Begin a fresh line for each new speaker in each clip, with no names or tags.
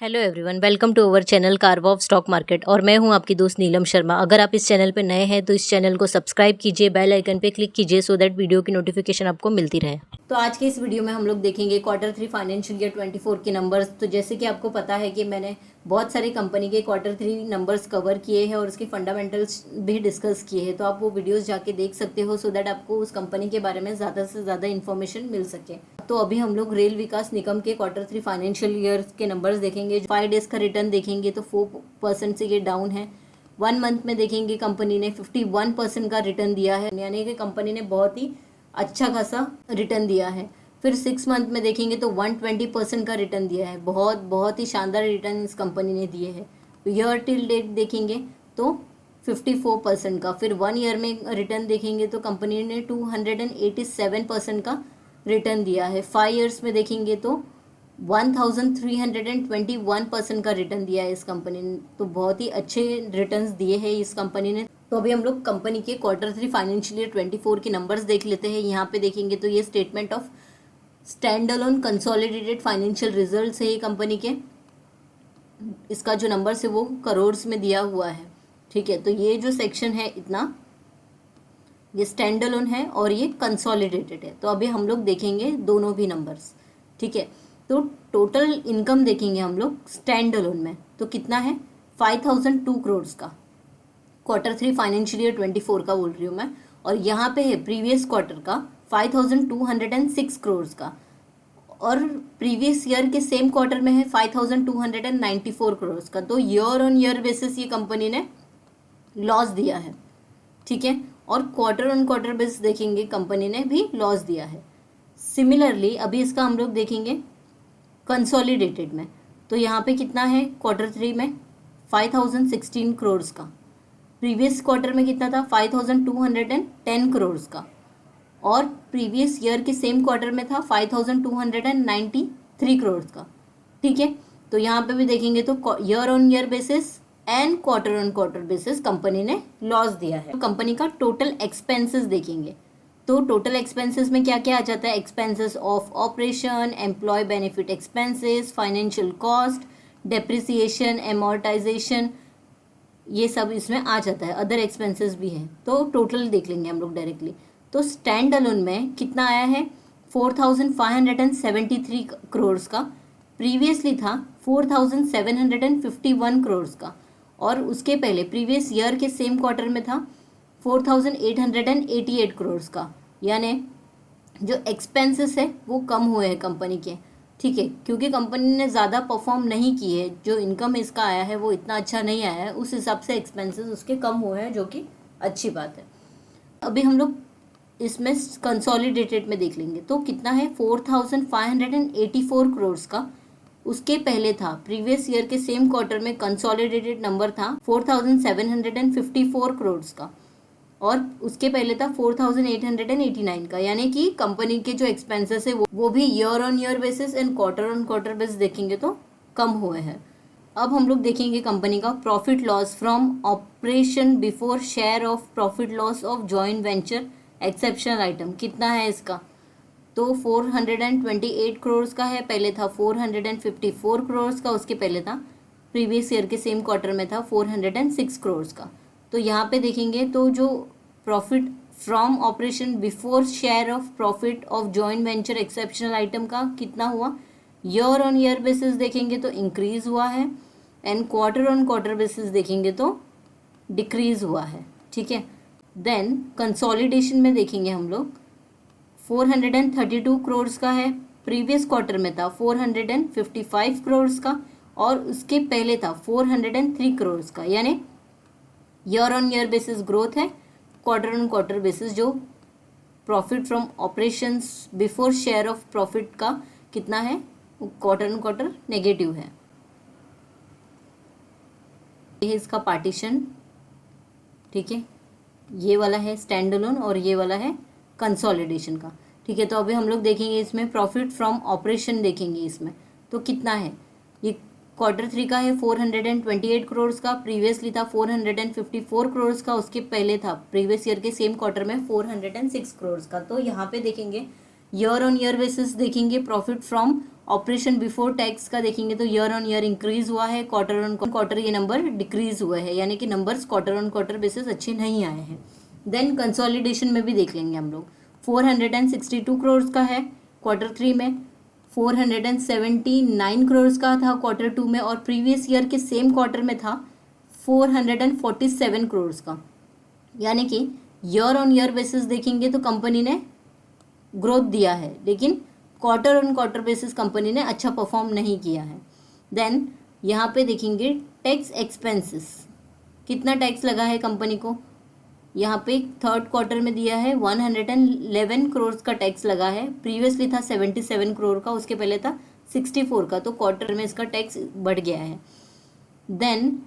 Hello everyone, welcome to our channel Karwa of stock market. और मैं हूं आपकी दोस्त नीलम शर्मा। अगर आप इस चैनल पे नए हैं तो इस चैनल को सब्सक्राइब कीजिए, बेल आइकन पे क्लिक कीजिए सो दैट वीडियो की नोटिफिकेशन आपको मिलती रहे। तो आज के इस वीडियो में हम लोग देखेंगे क्वार्टर 3 फाइनेंशियल ईयर 24 के नंबर्स। तो जैसे कि आपको पता है कि मैंने बहुत सारी कंपनी के क्वार्टर 3 नंबर्स कवर किए हैं और उसके फंडामेंटल्स भी डिस्कस किए हैं। तो आप वो वीडियोस जाके देख सकते हो सो दैट आपको उस कंपनी के बारे में ज़्यादा से ज़्यादा इन्फॉर्मेशन मिल सके। तो अभी हम लोग रेल विकास निगम के क्वार्टर 3 फाइनेंशियल ईयर के नंबर्स देखेंगे। 5 डेज का रिटर्न देखेंगे तो 4% से ये डाउन है। 1 मंथ में देखेंगे कंपनी ने 51% का रिटर्न दिया है, यानी कि कंपनी ने बहुत ही अच्छा खासा रिटर्न दिया है। फिर 6 मंथ में देखेंगे तो 120% का रिटर्न दिया है। बहुत बहुत ही शानदार रिटर्न इस कंपनी ने दिए हैं। ईयर टिल डेट देखेंगे तो 54% का। फिर 1 ईयर में रिटर्न देखेंगे तो कंपनी ने 287% का रिटर्न दिया है। 5 ईयर्स में देखेंगे तो 1321% का रिटर्न दिया है इस कंपनी ने। तो बहुत ही अच्छे रिटर्न्स दिए हैं इस कंपनी ने। तो अभी हम लोग कंपनी के क्वार्टर 3 फाइनेंशियल ईयर 24 के नंबर्स देख लेते हैं। यहाँ पे देखेंगे तो ये statement of stand alone consolidated financial results है ये कंपनी के। इसका जो नंबर्स है वो करोड़्स में दिया हुआ है। ठीक है, तो ये जो सेक्शन है इतना, ये स्टैंड अलोन है और ये कंसोलिडेटेड है। तो अभी हम लोग देखेंगे दोनों भी नंबर्स। ठीक है, तो टोटल इनकम देखेंगे हम लोग स्टैंड अलोन में तो कितना है, 5002 करोड़ का। क्वार्टर 3 फाइनेंशियल ईयर 24 का बोल रही हूँ मैं। और यहाँ पे है प्रीवियस क्वार्टर का 5206 करोड़ का। और प्रीवियस ईयर के सेम क्वार्टर में है 5294 करोड़ का। तो ईयर ऑन ईयर बेसिस ये कंपनी ने लॉस दिया है। ठीक है, और क्वार्टर ऑन क्वार्टर बेसिस देखेंगे कंपनी ने भी लॉस दिया है। सिमिलरली अभी इसका हम लोग देखेंगे कंसोलिडेटेड में। तो यहाँ पे कितना है क्वार्टर 3 में 5016 करोड़ का। प्रीवियस क्वार्टर में कितना था 5210 करोड़ का। और प्रीवियस ईयर के सेम क्वार्टर में था 5293 करोड़ का। ठीक है, तो यहाँ पे भी देखेंगे तो year on year basis and quarter on quarter basis company ने लॉस दिया है। कंपनी का टोटल एक्सपेंसेस देखेंगे तो टोटल एक्सपेंसेस में क्या क्या आ जाता है, expenses of operation, employ benefit expenses, financial cost, depreciation, amortisation, ये सब इसमें आ जाता है। अदर एक्सपेंसेस भी है तो टोटल देख लेंगे हम लोग डायरेक्टली। तो स्टैंड अलोन में कितना आया है 4573 करोड़ का। प्रीवियसली था 4751 करोड़ का। और उसके पहले प्रीवियस ईयर के सेम क्वार्टर में था 4888 करोड़ का। यानी जो एक्सपेंसेस है वो कम हुए हैं कंपनी के। ठीक है, क्योंकि कंपनी ने ज़्यादा परफॉर्म नहीं की है, जो इनकम इसका आया है वो इतना अच्छा नहीं आया है, उस हिसाब से एक्सपेंसेस उसके कम हुए हैं, जो कि अच्छी बात है। अभी हम लोग इसमें कंसोलिडेटेड में देख लेंगे तो कितना है 4584 करोड़ का। उसके पहले था प्रीवियस ईयर के सेम क्वार्टर में कंसोलिडेटेड नंबर था 4754 करोड़ का। और उसके पहले था 4889 का। यानी कि कंपनी के जो एक्सपेंसेस है वो भी year on year basis and quarter on quarter basis देखेंगे तो कम हुए हैं। अब हम लोग देखेंगे कंपनी का profit loss from operation before share of profit loss of joint venture exceptional item कितना है इसका। तो 428 करोड़ का है, पहले था 454 करोड़ का, उसके पहले था प्रीवियस ईयर के सेम क्वार्टर में था 406 करोड़ का। तो यहाँ पे देखेंगे तो जो profit from operation before share of profit of joint venture exceptional item का कितना हुआ, ईयर ऑन ईयर बेसिस देखेंगे तो इंक्रीज हुआ है and quarter on quarter basis देखेंगे तो डिक्रीज हुआ है। ठीक है, देन कंसोलिडेशन में देखेंगे हम लोग 432 करोड़ का है। प्रीवियस क्वार्टर में था 455 करोड़ का और उसके पहले था 403 करोड़ का। यानी year on year basis growth है, क्वार्टर ऑन क्वार्टर बेसिस जो profit from operations before share of profit का कितना है, क्वार्टर ऑन क्वार्टर नेगेटिव है। ये इसका पार्टीशन। ठीक है, ये वाला है स्टैंड अलोन और ये वाला है कंसोलिडेशन का। ठीक है, तो अभी हम लोग देखेंगे इसमें प्रॉफिट फ्रॉम ऑपरेशन देखेंगे इसमें तो कितना है। ये क्वार्टर 3 का है 428 करोड़ का, प्रीवियसली था 454 करोड़ का, उसके पहले था प्रीवियस ईयर के सेम क्वार्टर में 406 करोड़ का। तो यहाँ पे देखेंगे ईयर ऑन ईयर बेसिस देखेंगे profit from operation before tax का देखेंगे तो ईयर ऑन ईयर इंक्रीज हुआ है, क्वार्टर ऑन क्वार्टर ये नंबर डिक्रीज हुआ है, यानी कि numbers quarter on quarter basis अच्छे नहीं आए हैं। देन कंसोलिडेशन में भी देख लेंगे हम लोग, 462 करोड़ का है क्वार्टर 3 में, 479 करोड़ का था क्वार्टर 2 में, और प्रीवियस ईयर के सेम क्वार्टर में था 447 करोड़ का। यानी कि ईयर ऑन ईयर बेसिस देखेंगे तो कंपनी ने ग्रोथ दिया है, लेकिन quarter on quarter basis company ने अच्छा परफॉर्म नहीं किया है। देन यहाँ पे देखेंगे टैक्स एक्सपेंसेस, कितना टैक्स लगा है कंपनी को, यहाँ पे थर्ड क्वार्टर में दिया है 111 करोड़ का टैक्स लगा है, प्रीवियसली था 77 करोड़ का, उसके पहले था 64 का, तो क्वार्टर में इसका टैक्स बढ़ गया है। देन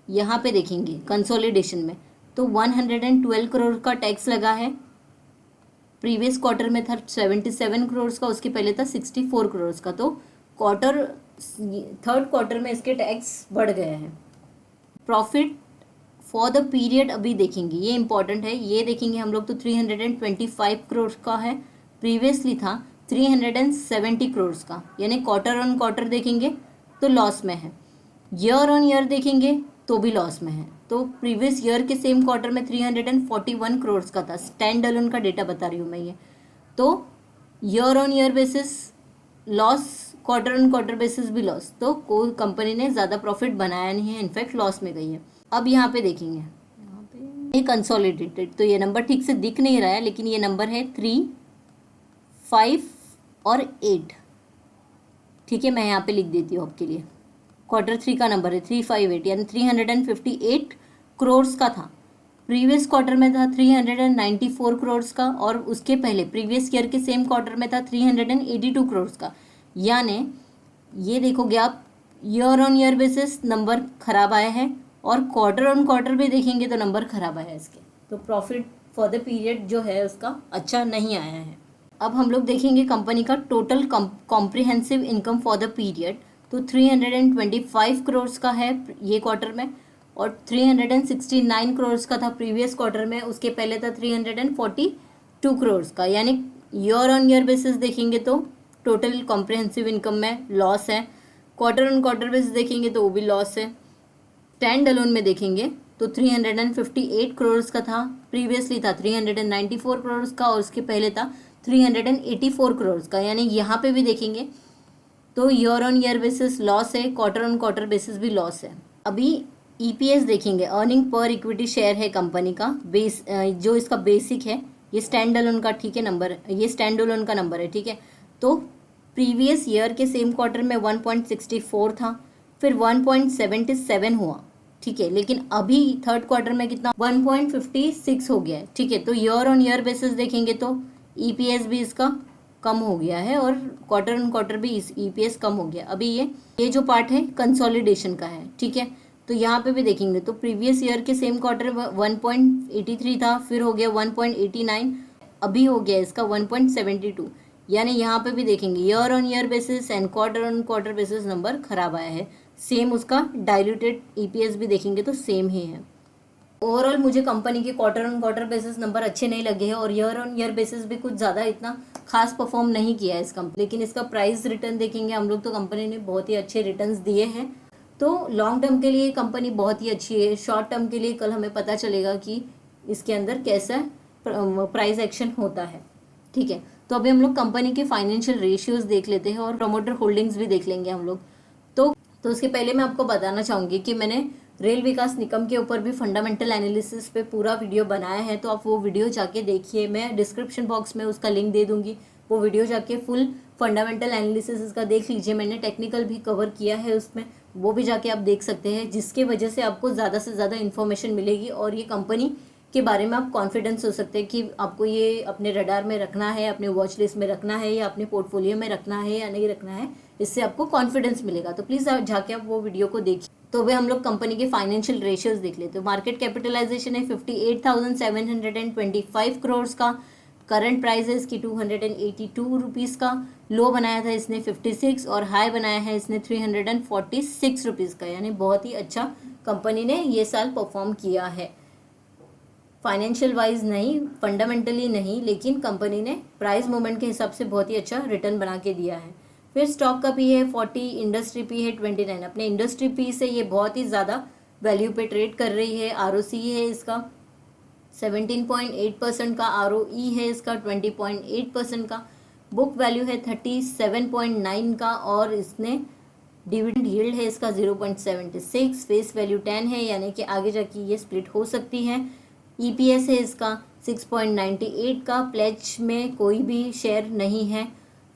यहाँ पे देखेंगे कंसोलिडेशन में तो 112 करोड़ का टैक्स लगा है, प्रीवियस क्वार्टर में था 77 करोड़ का, उसके पहले था 64 करोड़ का, तो थर्ड क्वार्टर में इसके टैक्स बढ़ गए हैं। प्रॉफिट फॉर द पीरियड अभी देखेंगे, ये इंपॉर्टेंट है, ये देखेंगे हम लोग तो 325 करोड़ का है, प्रीवियसली था 370 करोड़ का, यानी क्वार्टर ऑन क्वार्टर देखेंगे तो लॉस में है, ईयर ऑन ईयर देखेंगे तो भी लॉस में है। तो प्रीवियस ईयर के सेम क्वार्टर में 341 करोड़ का था, स्टैंड अलोन का डेटा बता रही हूँ मैं ये, तो year on year basis loss, quarter on quarter basis भी लॉस, तो कोई कंपनी ने ज़्यादा प्रॉफिट बनाया नहीं है, इनफैक्ट लॉस में गई है। अब यहाँ पे देखेंगे, यहाँ पे ये कंसोलिडेटेड, तो ये नंबर ठीक से दिख नहीं रहा है, लेकिन ये नंबर है 3, 5 और 8, ठीक है, मैं यहाँ पे लिख देती हूँ आपके लिए। क्वार्टर 3 का नंबर है 358, यानी 358 करोड़ का था, प्रीवियस क्वार्टर में था 394 करोड़ का, और उसके पहले प्रीवियस ईयर के सेम क्वार्टर में था 382 करोड़ का। यानी ये देखोगे आप, year on year basis number खराब आया है, और क्वार्टर ऑन क्वार्टर भी देखेंगे तो नंबर खराब आया है इसके, तो प्रॉफिट फॉर द पीरियड जो है उसका अच्छा नहीं आया है। अब हम लोग देखेंगे कंपनी का total comprehensive income for the period, तो 325 करोड़ का है ये क्वार्टर में, और 369 करोड़ का था प्रीवियस क्वार्टर में, उसके पहले था 342 करोड़ का। यानी ईयर ऑन ईयर बेसिस देखेंगे तो टोटल कॉम्प्रिहेंसिव इनकम में लॉस है, क्वार्टर ऑन क्वार्टर बेसिस देखेंगे तो वो भी लॉस है। स्टैंड अलोन में देखेंगे तो 358 करोड़ का था, प्रीवियसली था 394 करोड़ का, और उसके पहले था 384 करोड़ का। यानी यहाँ पे भी देखेंगे तो year on year basis loss है, क्वार्टर ऑन क्वार्टर बेसिस भी लॉस है। अभी ईपीएस देखेंगे, अर्निंग पर इक्विटी शेयर है कंपनी का, बेस जो इसका बेसिक है, ये स्टैंड अलोन का, ठीक है, नंबर, ये स्टैंड अलोन का नंबर है, ठीक है। तो प्रीवियस ईयर के सेम क्वार्टर में 1.64 था, फिर 1.77 हुआ, ठीक है, लेकिन अभी थर्ड क्वार्टर में कितना 1.56 हो गया है, ठीक है। तो ईयर ऑन ईयर बेसिस देखेंगे तो ईपीएस भी इसका कम हो गया है, और क्वार्टर ऑन क्वार्टर भी ईपीएस कम हो गया। अभी ये जो पार्ट है कंसोलिडेशन का है, ठीक है। तो यहाँ पे भी देखेंगे तो प्रीवियस ईयर के सेम क्वार्टर 1.83 था, फिर हो गया 1.89, अभी हो गया इसका 1.72। यानी यहाँ पे भी देखेंगे year on year basis and quarter on quarter basis number खराब आया है। सेम उसका डाइल्यूटेड ईपीएस भी देखेंगे तो सेम ही है। ओवरऑल मुझे कंपनी के quarter on quarter basis number अच्छे नहीं लगे हैं, और ईयर ऑन ईयर बेसिस भी कुछ ज़्यादा इतना खास परफॉर्म नहीं किया है इस कंपनी। लेकिन इसका प्राइस रिटर्न देखेंगे हम लोग तो कंपनी ने बहुत ही अच्छे रिटर्न्स दिए हैं। तो लॉन्ग टर्म के लिए कंपनी बहुत ही अच्छी है, शॉर्ट टर्म के लिए कल हमें पता चलेगा कि इसके अंदर कैसा प्राइस एक्शन होता है, ठीक है। तो अभी हम लोग कंपनी के फाइनेंशियल रेशियोज देख लेते हैं, और प्रमोटर होल्डिंग्स भी देख लेंगे हम लोग। तो उसके पहले मैं आपको बताना चाहूँगी कि मैंने रेल विकास निगम के ऊपर भी फंडामेंटल एनालिसिस पे पूरा वीडियो बनाया है, तो आप वो वीडियो जाके देखिए, मैं डिस्क्रिप्शन बॉक्स में उसका लिंक दे दूंगी, वो वीडियो जाके फुल फंडामेंटल एनालिसिस इसका देख लीजिए। मैंने टेक्निकल भी कवर किया है उसमें, वो भी जाके आप देख सकते हैं, जिसके वजह से आपको ज़्यादा से ज़्यादा इन्फॉर्मेशन मिलेगी, और ये कंपनी के बारे में आप कॉन्फिडेंस हो सकते हैं कि आपको ये अपने रडार में रखना है, अपने वॉच लिस्ट में रखना है, या अपने पोर्टफोलियो में रखना है या नहीं रखना है, इससे आपको कॉन्फिडेंस मिलेगा। तो प्लीज़ जाके आप वो वीडियो को देखिए। तो वे हम लोग कंपनी के फाइनेंशियल रेशियोज देख लेते हैं। मार्केट कैपिटलाइजेशन है 58,725 करोड़ का, करंट प्राइस है इसकी 282 रुपीज़ का, लो बनाया था इसने 56 और हाई बनाया है इसने 346 रुपीज़ का, यानी बहुत ही अच्छा कंपनी ने ये साल परफॉर्म किया है। फाइनेंशियल वाइज नहीं, फंडामेंटली नहीं, लेकिन कंपनी ने प्राइस मूवमेंट के हिसाब से बहुत ही अच्छा रिटर्न बना के दिया है। फिर स्टॉक का पी है 40, इंडस्ट्री पी है 29। अपने इंडस्ट्री पी से ये बहुत ही ज़्यादा वैल्यू पे ट्रेड कर रही है। ROC है इसका 17.8% का, ROE है इसका 20.8% का, बुक वैल्यू है 37.9 का, और इसने डिविडेंड यील्ड है इसका 0.76, फेस वैल्यू 10 है, यानी कि आगे जाके ये स्प्लिट हो सकती है। EPS है इसका 6.98 का, प्लेज में कोई भी शेयर नहीं है।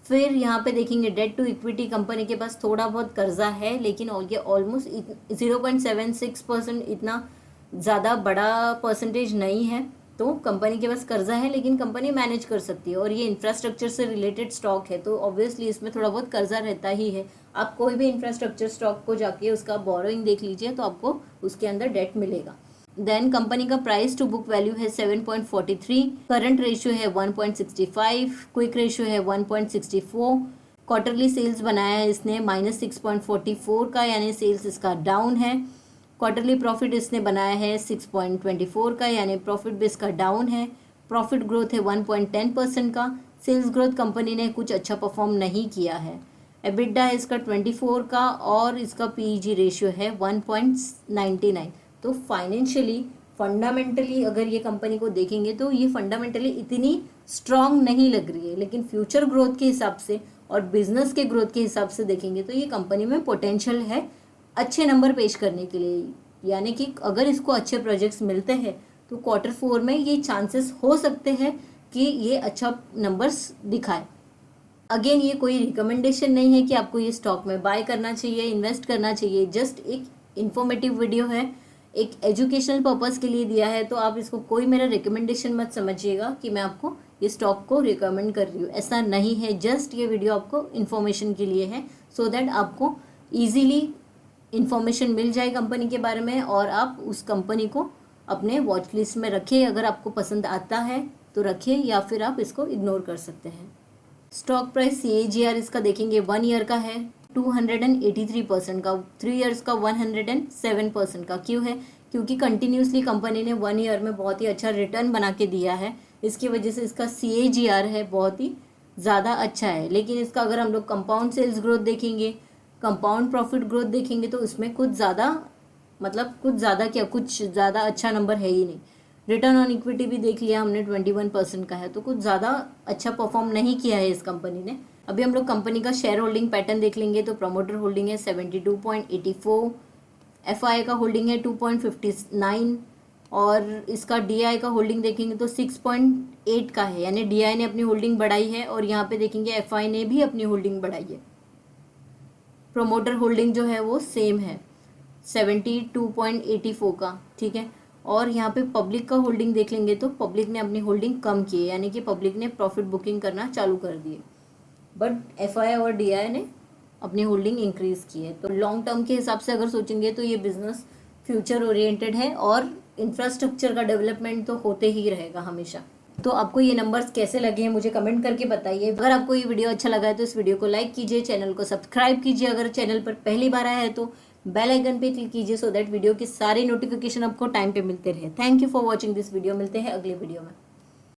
फिर यहाँ पे देखेंगे डेट टू इक्विटी, कंपनी के पास थोड़ा बहुत कर्जा है, लेकिन ये ऑलमोस्ट 0.76%, इतना ज़्यादा बड़ा परसेंटेज नहीं है। तो कंपनी के पास कर्जा है, लेकिन कंपनी मैनेज कर सकती है, और ये इंफ्रास्ट्रक्चर से रिलेटेड स्टॉक है, तो ऑब्वियसली इसमें थोड़ा बहुत कर्जा रहता ही है। आप कोई भी इंफ्रास्ट्रक्चर स्टॉक को जाके उसका बोरोइंग देख लीजिए, तो आपको उसके अंदर डेट मिलेगा। देन कंपनी का प्राइस टू बुक वैल्यू है 7.43, करंट रेशियो है 1.65, क्विक रेशियो है 1.64, क्वार्टरली सेल्स बनाया है इसने -6.44 का, यानी सेल्स इसका डाउन है। क्वार्टरली प्रॉफिट इसने बनाया है 6.24 का, यानी प्रॉफिट भी इसका डाउन है। प्रॉफिट ग्रोथ है 1.10% का। सेल्स ग्रोथ कंपनी ने कुछ अच्छा परफॉर्म नहीं किया है। एबिटा है इसका 24 का, और इसका PEG रेशियो है 1.99। तो फाइनेंशियली फंडामेंटली अगर ये कंपनी को देखेंगे तो ये फंडामेंटली इतनी स्ट्रांग नहीं लग रही है, लेकिन फ्यूचर ग्रोथ के हिसाब से और बिजनेस के ग्रोथ के हिसाब से देखेंगे तो ये कंपनी में पोटेंशियल है अच्छे नंबर पेश करने के लिए। यानी कि अगर इसको अच्छे प्रोजेक्ट्स मिलते हैं तो Q4 में ये चांसेस हो सकते हैं कि ये अच्छा नंबर्स दिखाए। अगेन ये कोई रिकमेंडेशन नहीं है कि आपको ये स्टॉक में बाय करना चाहिए, इन्वेस्ट करना चाहिए, जस्ट एक इन्फॉर्मेटिव वीडियो है, एक एजुकेशनल पर्पस के लिए दिया है। तो आप इसको कोई मेरा रिकमेंडेशन मत समझिएगा कि मैं आपको ये स्टॉक को रिकमेंड कर रही हूँ, ऐसा नहीं है। जस्ट ये वीडियो आपको इन्फॉर्मेशन के लिए है, सो दैट आपको ईजीली इन्फॉर्मेशन मिल जाए कंपनी के बारे में, और आप उस कंपनी को अपने वॉच लिस्ट में रखें। अगर आपको पसंद आता है तो रखें, या फिर आप इसको इग्नोर कर सकते हैं। स्टॉक प्राइस CAGR इसका देखेंगे 1 ईयर का है 283% का, 3 ईयर्स का 107% का। क्यों है? क्योंकि कंटिन्यूसली कंपनी ने 1 ईयर में बहुत ही अच्छा रिटर्न बना के दिया है, इसकी वजह से इसका CAGR है बहुत ही ज़्यादा अच्छा है। लेकिन इसका अगर हम लोग कंपाउंड सेल्स ग्रोथ देखेंगे, कंपाउंड प्रॉफिट ग्रोथ देखेंगे, तो इसमें कुछ ज़्यादा कुछ ज़्यादा अच्छा नंबर है ही नहीं। रिटर्न ऑन इक्विटी भी देख लिया हमने 21% का है, तो कुछ ज़्यादा अच्छा परफॉर्म नहीं किया है इस कंपनी ने। अभी हम लोग कंपनी का शेयर होल्डिंग पैटर्न देख लेंगे, तो प्रमोटर होल्डिंग है 72.84, FI का होल्डिंग है 2.59, और इसका DI का होल्डिंग देखेंगे तो 6.8 का है, यानी DI ने अपनी होल्डिंग बढ़ाई है, और यहाँ पे देखेंगे FI ने भी अपनी होल्डिंग बढ़ाई है। प्रमोटर होल्डिंग जो है वो सेम है 72.84 का, ठीक है। और यहाँ पे पब्लिक का होल्डिंग देख लेंगे तो पब्लिक ने अपनी होल्डिंग कम की है, यानी कि पब्लिक ने प्रॉफिट बुकिंग करना चालू कर दिए, बट FI और DI ने अपनी होल्डिंग इंक्रीज की है। तो लॉन्ग टर्म के हिसाब से अगर सोचेंगे तो ये बिजनेस फ्यूचर ओरिएंटेड है, और इंफ्रास्ट्रक्चर का डेवलपमेंट तो होते ही रहेगा हमेशा। तो आपको ये नंबर्स कैसे लगे हैं मुझे कमेंट करके बताइए। अगर आपको ये वीडियो अच्छा लगा है तो इस वीडियो को लाइक कीजिए, चैनल को सब्सक्राइब कीजिए, अगर चैनल पर पहली बार आया है तो बेल आइकन पे क्लिक कीजिए, सो दैट वीडियो के सारे नोटिफिकेशन आपको टाइम पे मिलते रहे। Thank you for watching this video. मिलते हैं अगले वीडियो में।